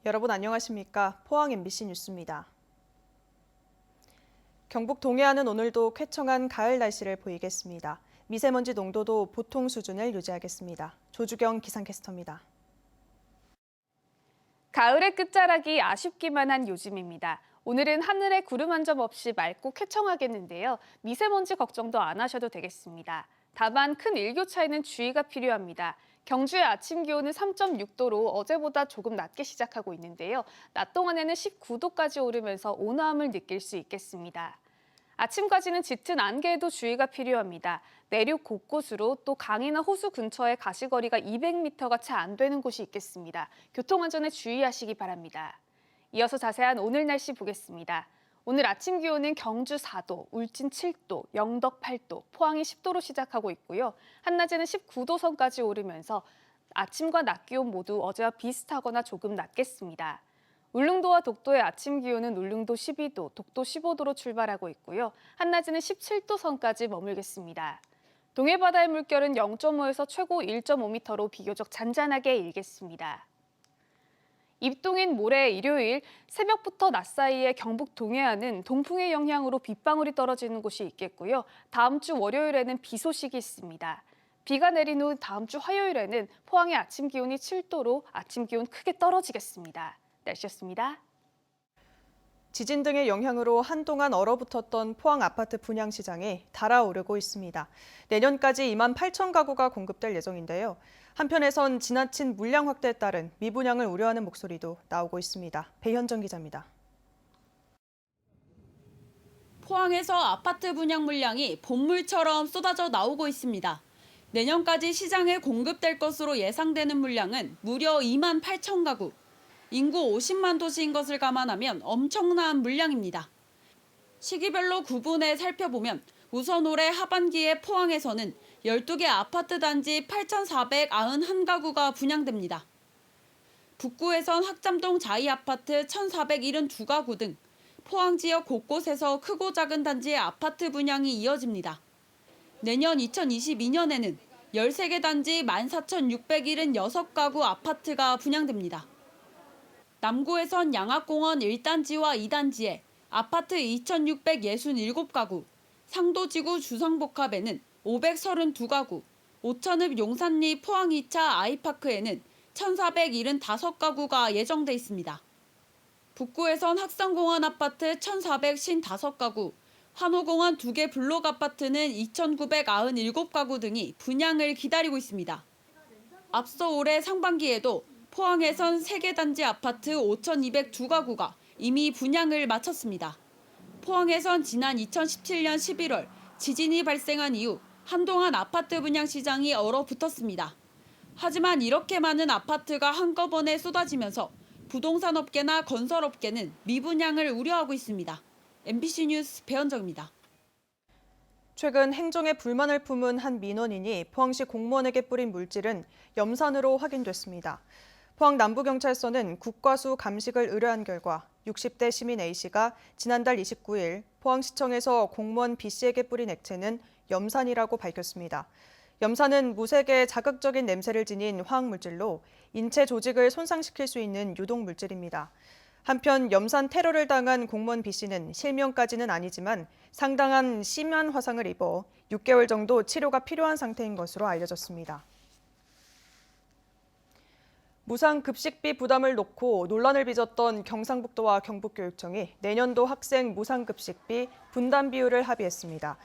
여러분 안녕하십니까? 포항 MBC 뉴스입니다. 경북 동해안은 오늘도 쾌청한 가을 날씨를 보이겠습니다. 미세먼지 농도도 보통 수준을 유지하겠습니다. 조주경 기상캐스터입니다. 가을의 끝자락이 아쉽기만 한 요즘입니다. 오늘은 하늘에 구름 한 점 없이 맑고 쾌청하겠는데요. 미세먼지 걱정도 안 하셔도 되겠습니다. 다만 큰 일교차에는 주의가 필요합니다. 경주의 아침 기온은 3.6도로 어제보다 조금 낮게 시작하고 있는데요. 낮 동안에는 19도까지 오르면서 온화함을 느낄 수 있겠습니다. 아침까지는 짙은 안개에도 주의가 필요합니다. 내륙 곳곳으로 또 강이나 호수 근처에 가시거리가 200m가 채 안 되는 곳이 있겠습니다. 교통안전에 주의하시기 바랍니다. 이어서 자세한 오늘 날씨 보겠습니다. 오늘 아침 기온은 경주 4도, 울진 7도, 영덕 8도, 포항이 10도로 시작하고 있고요. 한낮에는 19도 선까지 오르면서 아침과 낮 기온 모두 어제와 비슷하거나 조금 낮겠습니다. 울릉도와 독도의 아침 기온은 울릉도 12도, 독도 15도로 출발하고 있고요. 한낮에는 17도 선까지 머물겠습니다. 동해 바다의 물결은 0.5에서 최고 1.5m로 비교적 잔잔하게 일겠습니다. 입동인 모레 일요일 새벽부터 낮 사이에 경북 동해안은 동풍의 영향으로 빗방울이 떨어지는 곳이 있겠고요. 다음 주 월요일에는 비 소식이 있습니다. 비가 내린 후 다음 주 화요일에는 포항의 아침 기온이 7도로 아침 기온 크게 떨어지겠습니다. 날씨였습니다. 지진 등의 영향으로 한동안 얼어붙었던 포항 아파트 분양 시장이 달아오르고 있습니다. 내년까지 2만 8천 가구가 공급될 예정인데요. 한편에선 지나친 물량 확대에 따른 미분양을 우려하는 목소리도 나오고 있습니다. 배현정 기자입니다. 포항에서 아파트 분양 물량이 본물처럼 쏟아져 나오고 있습니다. 내년까지 시장에 공급될 것으로 예상되는 물량은 무려 2만 8천 가구. 인구 50만 도시인 것을 감안하면 엄청난 물량입니다. 시기별로 구분해 살펴보면 우선 올해 하반기에 포항에서는 12개 아파트 단지 8,491가구가 분양됩니다. 북구에선 학잠동 자이아파트 1,472가구 등 포항 지역 곳곳에서 크고 작은 단지의 아파트 분양이 이어집니다. 내년 2022년에는 13개 단지 14,676가구 아파트가 분양됩니다. 남구에선 양학공원 1단지와 2단지에 아파트 2,667가구, 상도지구 주상복합에는 532가구, 오천읍 용산리 포항 2차 아이파크에는 1,475가구가 예정돼 있습니다. 북구에선 학성공원 아파트 1,455가구, 환호공원 2개 블록 아파트는 2,997가구 등이 분양을 기다리고 있습니다. 앞서 올해 상반기에도 포항에선 3개 단지 아파트 5,202가구가 이미 분양을 마쳤습니다. 포항에선 지난 2017년 11월 지진이 발생한 이후 한동안 아파트 분양 시장이 얼어붙었습니다. 하지만 이렇게 많은 아파트가 한꺼번에 쏟아지면서 부동산 업계나 건설업계는 미분양을 우려하고 있습니다. MBC 뉴스 배현정입니다. 최근 행정에 불만을 품은 한 민원인이 포항시 공무원에게 뿌린 물질은 염산으로 확인됐습니다. 포항 남부경찰서는 국과수 감식을 의뢰한 결과 60대 시민 A씨가 지난달 29일 포항시청에서 공무원 B씨에게 뿌린 액체는 염산이라고 밝혔습니다. 염산은 무색의 자극적인 냄새를 지닌 화학물질로 인체 조직을 손상시킬 수 있는 유독물질입니다. 한편 염산 테러를 당한 공무원 B씨는 실명까지는 아니지만 상당한 심한 화상을 입어 6개월 정도 치료가 필요한 상태인 것으로 알려졌습니다. 무상급식비 부담을 놓고 논란을 빚었던 경상북도와 경북교육청이 내년도 학생 무상급식비 분담 비율을 합의했습니다.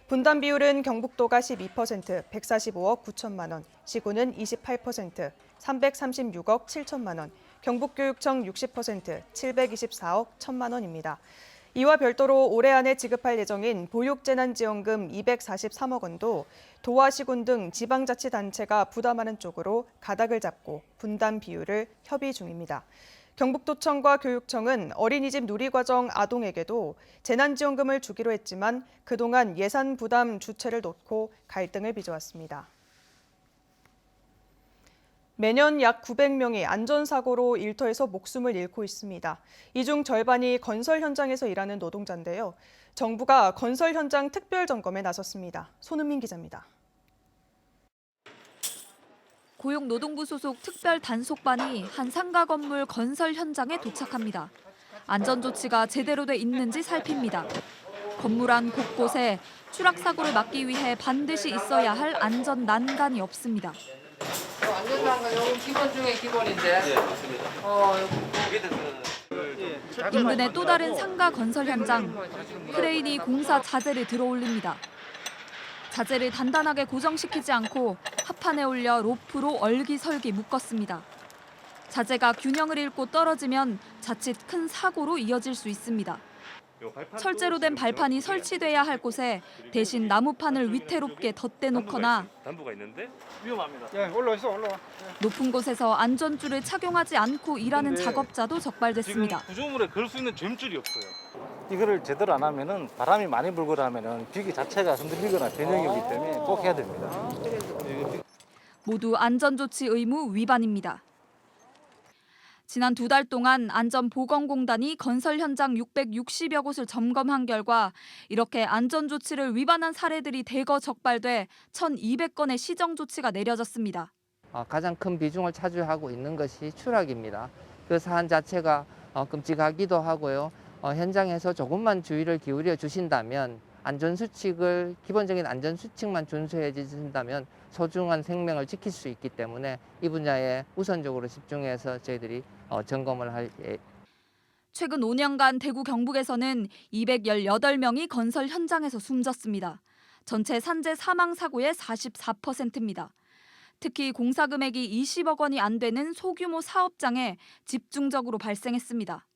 분담 비율은 경북도가 12%, 145억 9천만 원, 시군은 28%, 336억 7천만 원, 경북교육청 60%, 724억 1천만 원입니다. 이와 별도로 올해 안에 지급할 예정인 보육재난지원금 243억 원도 도와 시군 등 지방자치단체가 부담하는 쪽으로 가닥을 잡고 분담 비율을 협의 중입니다. 경북도청과 교육청은 어린이집 누리과정 아동에게도 재난지원금을 주기로 했지만 그동안 예산 부담 주체를 놓고 갈등을 빚어왔습니다. 매년 약 900명이 안전사고로 일터에서 목숨을 잃고 있습니다. 이 중 절반이 건설 현장에서 일하는 노동자인데요. 정부가 건설 현장 특별 점검에 나섰습니다. 손은민 기자입니다. 고용노동부 소속 특별 단속반이 한 상가 건물 건설 현장에 도착합니다. 안전조치가 제대로 돼 있는지 살핍니다. 건물 안 곳곳에 추락 사고를 막기 위해 반드시 있어야 할 안전 난간이 없습니다. 안전장관 여기 기본 중에 기본인데. 인근의 또 다른 상가 건설 현장. 크레인이 공사 자재를 들어올립니다. 자재를 단단하게 고정시키지 않고 합판에 올려 로프로 얼기설기 묶었습니다. 자재가 균형을 잃고 떨어지면 자칫 큰 사고로 이어질 수 있습니다. 철제로 된 발판이 설치돼야 할 곳에 대신 나무판을 위태롭게 덧대놓거나 위험합니다. 예, 올라와. 높은 곳에서 안전줄을 착용하지 않고 일하는 작업자도 적발됐습니다. 지금 구조물에 걸 수 있는 점줄이 없어요. 이거를 제대로 안 하면은 바람이 많이 불거나 하면은 기계 자체가 흔들리거나 변형이 오기 때문에 꼭 해야 됩니다. 모두 안전조치 의무 위반입니다. 지난 2달 동안 안전보건공단이 건설 현장 660여 곳을 점검한 결과 이렇게 안전조치를 위반한 사례들이 대거 적발돼 1,200건의 시정조치가 내려졌습니다. 가장 큰 비중을 차지하고 있는 것이 추락입니다. 그 사안 자체가 끔찍하기도 하고요. 현장에서 조금만 주의를 기울여 주신다면 기본적인 안전수칙만 준수해 주신다면 소중한 생명을 지킬 수 있기 때문에 이 분야에 우선적으로 집중해서 저희들이 점검을 할 최근 5년간 대구 경북에서는 218명이 건설 현장에서 숨졌습니다. 전체 산재 사망 사고의 44%입니다. 특히 공사 금액이 20억 원이 안 되는 소규모 사업장에 집중적으로 발생했습니다.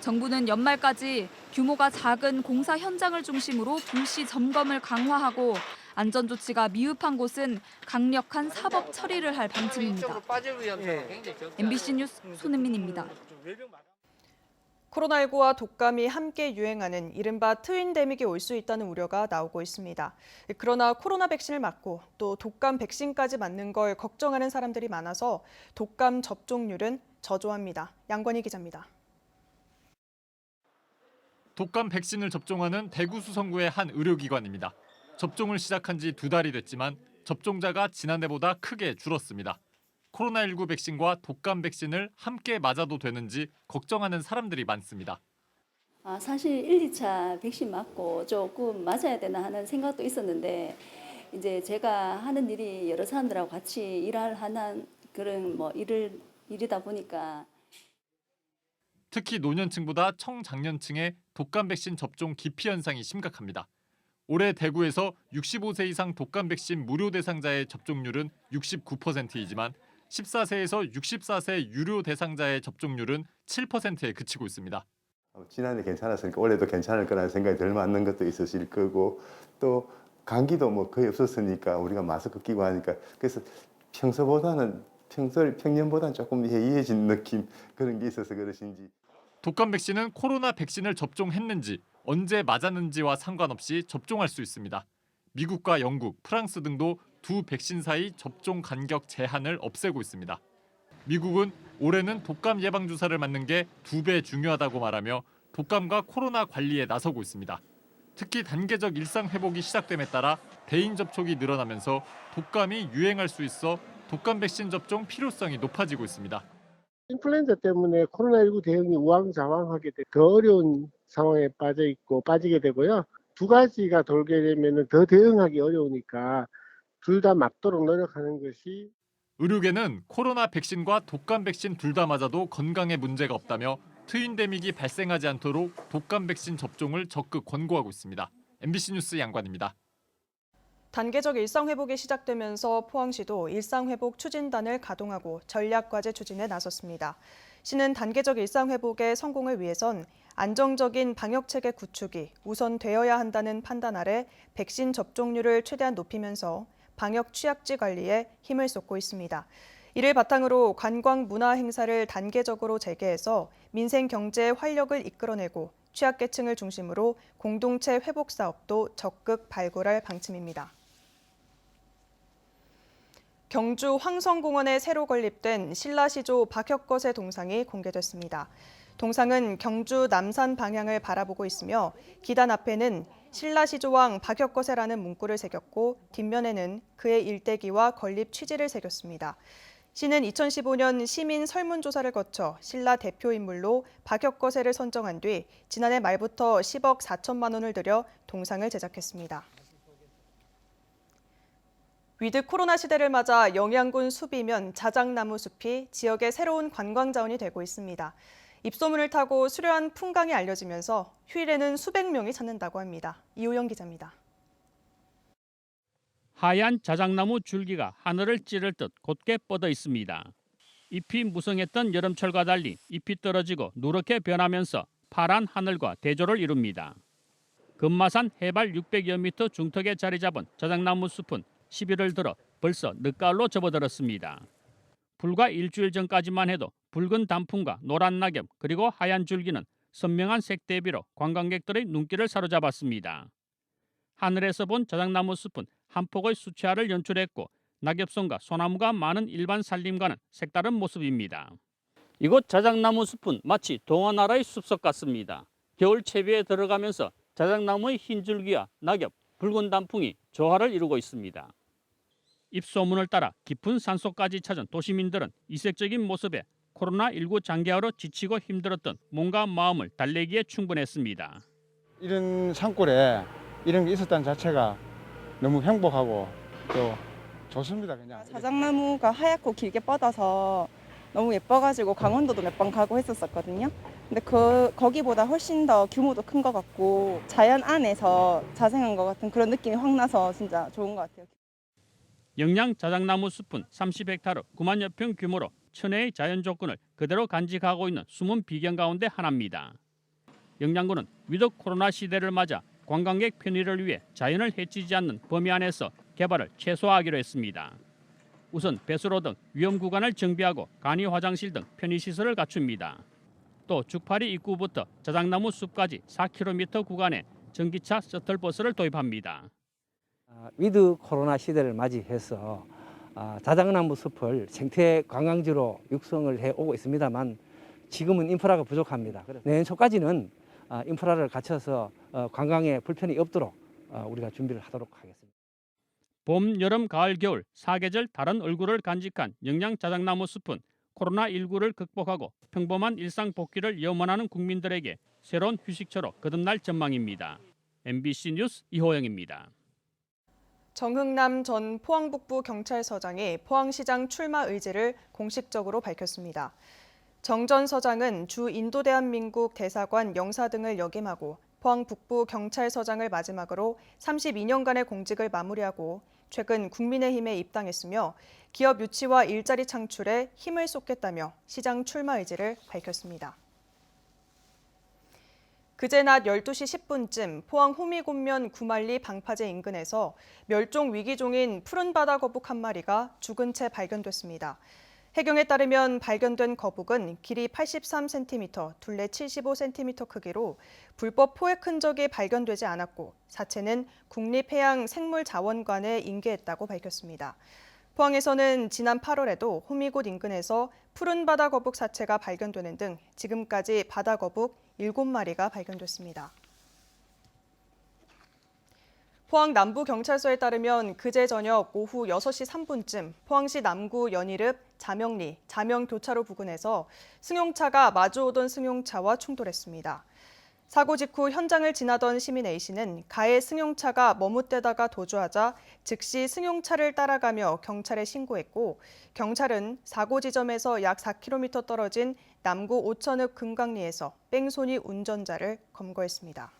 정부는 연말까지 규모가 작은 공사 현장을 중심으로 불시 점검을 강화하고 안전조치가 미흡한 곳은 강력한 사법 처리를 할 방침입니다. MBC 뉴스 손은민입니다. 코로나19와 독감이 함께 유행하는 이른바 트윈데믹이 올 수 있다는 우려가 나오고 있습니다. 그러나 코로나 백신을 맞고 또 독감 백신까지 맞는 걸 걱정하는 사람들이 많아서 독감 접종률은 저조합니다. 양권희 기자입니다. 독감 백신을 접종하는 대구 수성구의 한 의료기관입니다. 접종을 시작한 지 2달이 됐지만 접종자가 지난해보다 크게 줄었습니다. 코로나19 백신과 독감 백신을 함께 맞아도 되는지 걱정하는 사람들이 많습니다. 사실 1, 2차 백신 맞고 조금 맞아야 되나 하는 생각도 있었는데 이제 제가 하는 일이 여러 사람들하고 같이 일하는 그런 일이다 보니까 특히 노년층보다 청장년층의 독감 백신 접종 기피 현상이 심각합니다. 올해 대구에서 65세 이상 독감 백신 무료 대상자의 접종률은 69%이지만 14세에서 64세 유료 대상자의 접종률은 7%에 그치고 있습니다. 지난해 괜찮았으니까 올해도 괜찮을 거라는 생각이 덜 맞는 것도 있으실 거고 또 감기도 뭐 거의 없었으니까 우리가 마스크 끼고 하니까 그래서 평년보다는 조금 해이해진 느낌 그런 게 있어서 그러신지. 독감 백신은 코로나 백신을 접종했는지 언제 맞았는지와 상관없이 접종할 수 있습니다. 미국과 영국, 프랑스 등도 두 백신 사이 접종 간격 제한을 없애고 있습니다. 미국은 올해는 독감 예방 주사를 맞는 게 2배 중요하다고 말하며 독감과 코로나 관리에 나서고 있습니다. 특히 단계적 일상 회복이 시작됨에 따라 대인 접촉이 늘어나면서 독감이 유행할 수 있어 독감 백신 접종 필요성이 높아지고 있습니다. 인플루엔자 때문에 코로나19 대응이 우왕좌왕하게 돼 더 어려운 상황에 빠지게 되고요. 두 가지가 돌게 되면 더 대응하기 어려우니까 둘 다 맞도록 노력하는 것이. 의료계는 코로나 백신과 독감 백신 둘 다 맞아도 건강에 문제가 없다며 트윈데믹이 발생하지 않도록 독감 백신 접종을 적극 권고하고 있습니다. MBC 뉴스 양관입니다. 단계적 일상회복이 시작되면서 포항시도 일상회복 추진단을 가동하고 전략과제 추진에 나섰습니다. 시는 단계적 일상회복의 성공을 위해선 안정적인 방역체계 구축이 우선되어야 한다는 판단 아래 백신 접종률을 최대한 높이면서 방역 취약지 관리에 힘을 쏟고 있습니다. 이를 바탕으로 관광 문화 행사를 단계적으로 재개해서 민생 경제의 활력을 이끌어내고 취약계층을 중심으로 공동체 회복 사업도 적극 발굴할 방침입니다. 경주 황성공원에 새로 건립된 신라시조 박혁거세 동상이 공개됐습니다. 동상은 경주 남산 방향을 바라보고 있으며 기단 앞에는 신라시조왕 박혁거세라는 문구를 새겼고 뒷면에는 그의 일대기와 건립 취지를 새겼습니다. 시는 2015년 시민 설문조사를 거쳐 신라 대표 인물로 박혁거세를 선정한 뒤 지난해 말부터 10억 4천만 원을 들여 동상을 제작했습니다. 위드 코로나 시대를 맞아 영양군 숲이면 자작나무 숲이 지역의 새로운 관광 자원이 되고 있습니다. 입소문을 타고 수려한 풍광이 알려지면서 휴일에는 수백 명이 찾는다고 합니다. 이호영 기자입니다. 하얀 자작나무 줄기가 하늘을 찌를 듯 곧게 뻗어 있습니다. 잎이 무성했던 여름철과 달리 잎이 떨어지고 누렇게 변하면서 파란 하늘과 대조를 이룹니다. 금마산 해발 600여 미터 중턱에 자리 잡은 자작나무 숲은 11월 들어 벌써 늦가을로 접어들었습니다. 불과 일주일 전까지만 해도 붉은 단풍과 노란 낙엽 그리고 하얀 줄기는 선명한 색 대비로 관광객들의 눈길을 사로잡았습니다. 하늘에서 본 자작나무 숲은 한 폭의 수채화를 연출했고 낙엽송과 소나무가 많은 일반 산림과는 색다른 모습입니다. 이곳 자작나무 숲은 마치 동화나라의 숲속 같습니다. 겨울 채비에 들어가면서 자작나무의 흰 줄기와 낙엽, 붉은 단풍이 조화를 이루고 있습니다. 입소문을 따라 깊은 산속까지 찾은 도시민들은 이색적인 모습에 코로나19 장기화로 지치고 힘들었던 몸과 마음을 달래기에 충분했습니다. 이런 산골에 이런 게 있었다는 자체가 너무 행복하고 또 좋습니다. 그냥 자작나무가 하얗고 길게 뻗어서 너무 예뻐가지고 강원도도 몇 번 가고 했었거든요. 근데 거기보다 훨씬 더 규모도 큰 것 같고 자연 안에서 자생한 것 같은 그런 느낌이 확 나서 진짜 좋은 것 같아요. 영양 자작나무 숲은 30헥타르 9만여 평 규모로 천혜의 자연 조건을 그대로 간직하고 있는 숨은 비경 가운데 하나입니다. 영양군은 위드 코로나 시대를 맞아 관광객 편의를 위해 자연을 해치지 않는 범위 안에서 개발을 최소화하기로 했습니다. 우선 배수로 등 위험 구간을 정비하고 간이 화장실 등 편의시설을 갖춥니다. 또 죽파리 입구부터 자작나무 숲까지 4km 구간에 전기차 셔틀버스를 도입합니다. 위드 코로나 시대를 맞이해서 자작나무 숲을 생태 관광지로 육성을 해오고 있습니다만 지금은 인프라가 부족합니다. 내년 초까지는 인프라를 갖춰서 관광에 불편이 없도록 우리가 준비를 하도록 하겠습니다. 봄, 여름, 가을, 겨울 4계절 다른 얼굴을 간직한 영양 자작나무 숲은 코로나19를 극복하고 평범한 일상 복귀를 염원하는 국민들에게 새로운 휴식처로 거듭날 전망입니다. MBC 뉴스 이호영입니다. 정흥남 전 포항북부 경찰서장이 포항시장 출마 의지를 공식적으로 밝혔습니다. 정 전 서장은 주 인도대한민국 대사관 영사 등을 역임하고 포항 북부 경찰서장을 마지막으로 32년간의 공직을 마무리하고 최근 국민의힘에 입당했으며 기업 유치와 일자리 창출에 힘을 쏟겠다며 시장 출마 의지를 밝혔습니다. 그제 낮 12시 10분쯤 포항 호미곶면 구만리 방파제 인근에서 멸종 위기종인 푸른 바다 거북 한 마리가 죽은 채 발견됐습니다. 해경에 따르면 발견된 거북은 길이 83cm, 둘레 75cm 크기로 불법 포획 흔적이 발견되지 않았고 사체는 국립해양생물자원관에 인계했다고 밝혔습니다. 포항에서는 지난 8월에도 호미곶 인근에서 푸른 바다 거북 사체가 발견되는 등 지금까지 바다 거북 7마리가 발견됐습니다. 포항 남부경찰서에 따르면 그제 저녁 오후 6시 3분쯤 포항시 남구 연일읍 자명리, 자명교차로 부근에서 승용차가 마주오던 승용차와 충돌했습니다. 사고 직후 현장을 지나던 시민 A씨는 가해 승용차가 머뭇대다가 도주하자 즉시 승용차를 따라가며 경찰에 신고했고 경찰은 사고 지점에서 약 4km 떨어진 남구 오천읍 금강리에서 뺑소니 운전자를 검거했습니다.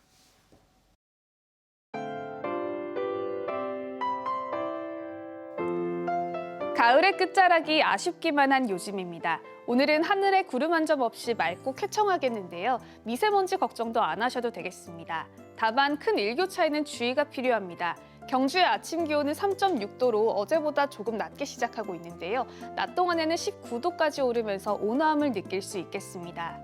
가을의 끝자락이 아쉽기만 한 요즘입니다. 오늘은 하늘에 구름 한 점 없이 맑고 쾌청하겠는데요. 미세먼지 걱정도 안 하셔도 되겠습니다. 다만 큰 일교차에는 주의가 필요합니다. 경주의 아침 기온은 3.6도로 어제보다 조금 낮게 시작하고 있는데요. 낮 동안에는 19도까지 오르면서 온화함을 느낄 수 있겠습니다.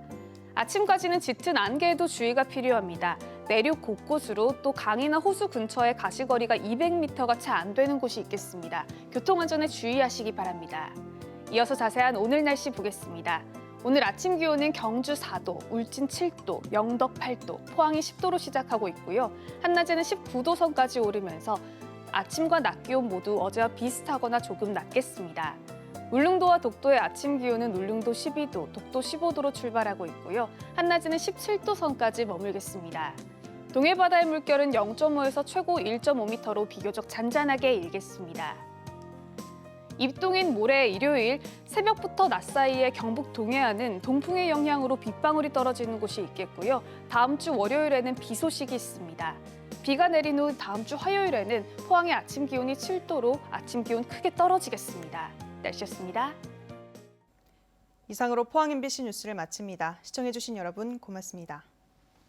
아침까지는 짙은 안개에도 주의가 필요합니다. 내륙 곳곳으로 또 강이나 호수 근처에 가시거리가 200m가 채 안 되는 곳이 있겠습니다. 교통안전에 주의하시기 바랍니다. 이어서 자세한 오늘 날씨 보겠습니다. 오늘 아침 기온은 경주 4도, 울진 7도, 영덕 8도, 포항이 10도로 시작하고 있고요. 한낮에는 19도 선까지 오르면서 아침과 낮 기온 모두 어제와 비슷하거나 조금 낮겠습니다. 울릉도와 독도의 아침 기온은 울릉도 12도, 독도 15도로 출발하고 있고요. 한낮에는 17도 선까지 머물겠습니다. 동해 바다의 물결은 0.5에서 최고 1.5m로 비교적 잔잔하게 일겠습니다. 입동인 모레 일요일 새벽부터 낮 사이에 경북 동해안은 동풍의 영향으로 빗방울이 떨어지는 곳이 있겠고요. 다음 주 월요일에는 비 소식이 있습니다. 비가 내린 후 다음 주 화요일에는 포항의 아침 기온이 7도로 아침 기온 크게 떨어지겠습니다. 날씨였습니다. 이상으로 포항 MBC 뉴스를 마칩니다. 시청해주신 여러분 고맙습니다.